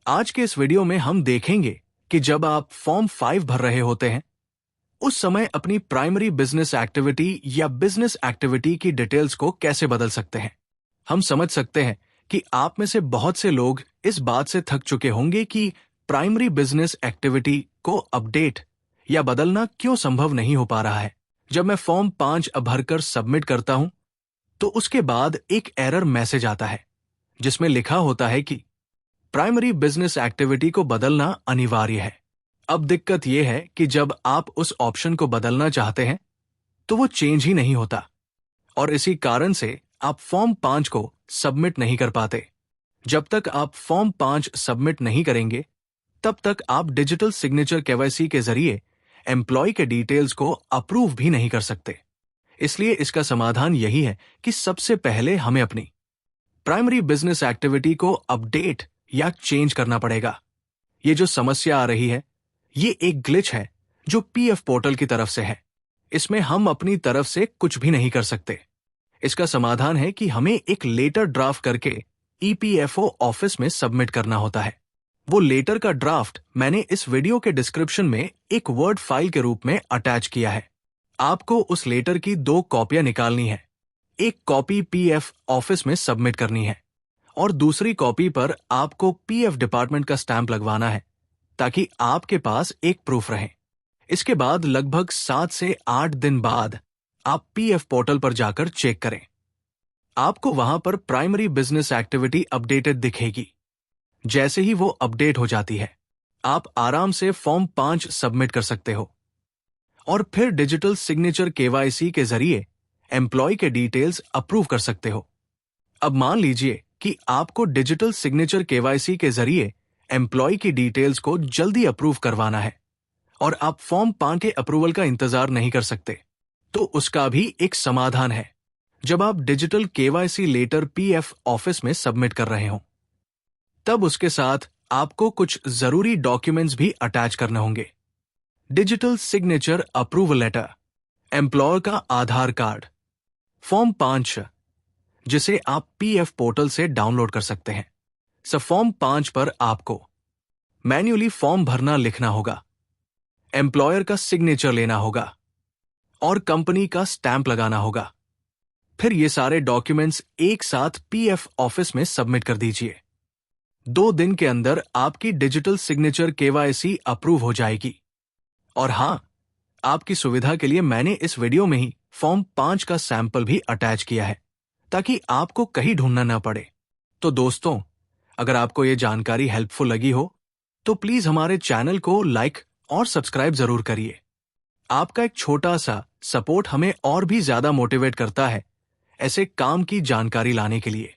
आज के इस वीडियो में हम देखेंगे कि जब आप फॉर्म 5 भर रहे होते हैं, उस समय अपनी प्राइमरी बिजनेस एक्टिविटी या बिजनेस एक्टिविटी की डिटेल्स को कैसे बदल सकते हैं। हम समझ सकते हैं कि आप में से बहुत से लोग इस बात से थक चुके होंगे कि प्राइमरी बिजनेस एक्टिविटी को अपडेट या बदलना क्यों संभव नहीं हो पा रहा है। जब मैं फॉर्म 5 भरकर सबमिट करता हूं, तो उसके बाद एक एरर मैसेज आता है जिसमें लिखा होता है कि प्राइमरी बिजनेस एक्टिविटी को बदलना अनिवार्य है। अब दिक्कत यह है कि जब आप उस ऑप्शन को बदलना चाहते हैं तो वो चेंज ही नहीं होता और इसी कारण से आप फॉर्म 5 को सबमिट नहीं कर पाते। जब तक आप फॉर्म 5 सबमिट नहीं करेंगे, तब तक आप डिजिटल सिग्नेचर केवाईसी के जरिए एम्प्लॉय के डिटेल्स को अप्रूव भी नहीं कर सकते। इसलिए इसका समाधान यही है कि सबसे पहले हमें अपनी प्राइमरी बिजनेस एक्टिविटी को अपडेट या चेंज करना पड़ेगा। ये जो समस्या आ रही है, ये एक ग्लिच है जो पीएफ पोर्टल की तरफ से है। इसमें हम अपनी तरफ से कुछ भी नहीं कर सकते। इसका समाधान है कि हमें एक लेटर ड्राफ्ट करके ईपीएफओ ऑफिस में सबमिट करना होता है। वो लेटर का ड्राफ्ट मैंने इस वीडियो के डिस्क्रिप्शन में एक वर्ड फाइल के रूप में अटैच किया है। आपको उस लेटर की 2 कॉपियां निकालनी है। एक कॉपी पीएफ ऑफिस में सबमिट करनी है और दूसरी कॉपी पर आपको पीएफ डिपार्टमेंट का स्टैंप लगवाना है ताकि आपके पास एक प्रूफ रहे। इसके बाद लगभग 7 से 8 दिन बाद आप पीएफ पोर्टल पर जाकर चेक करें। आपको वहां पर प्राइमरी बिजनेस एक्टिविटी अपडेटेड दिखेगी। जैसे ही वो अपडेट हो जाती है, आप आराम से फॉर्म 5 सबमिट कर सकते हो और फिर डिजिटल सिग्नेचर केवाईसी के जरिए एम्प्लॉय के डिटेल्स अप्रूव कर सकते हो। अब मान लीजिए कि आपको डिजिटल सिग्नेचर केवाईसी के जरिए एम्प्लॉय की डिटेल्स को जल्दी अप्रूव करवाना है और आप फॉर्म 5 के अप्रूवल का इंतजार नहीं कर सकते, तो उसका भी एक समाधान है। जब आप digital KYC letter PF office में सबमिट कर रहे हो, तब उसके साथ आपको कुछ जरूरी डॉक्यूमेंट्स भी अटैच करने होंगे। Digital signature approval letter, employer का आधार कार्ड, फॉर्म 5 जिसे आप पीएफ पोर्टल से डाउनलोड कर सकते हैं। फॉर्म 5 पर आपको मैन्युअली फॉर्म भरना लिखना होगा, एम्प्लॉयर का सिग्नेचर लेना होगा और कंपनी का स्टैंप लगाना होगा। फिर ये सारे डॉक्यूमेंट्स एक साथ पीएफ ऑफिस में सबमिट कर दीजिए। 2 दिन के अंदर आपकी डिजिटल सिग्नेचर केवाईसी अप्रूव हो जाएगी। और हां, आपकी सुविधा के लिए मैंने इस वीडियो में ही फॉर्म 5 का सैंपल भी अटैच किया है ताकि आपको कहीं ढूंढना ना पड़े। तो दोस्तों, अगर आपको ये जानकारी हेल्पफुल लगी हो तो प्लीज हमारे चैनल को लाइक और सब्सक्राइब जरूर करिए। आपका एक छोटा सा सपोर्ट हमें और भी ज्यादा मोटिवेट करता है ऐसे काम की जानकारी लाने के लिए।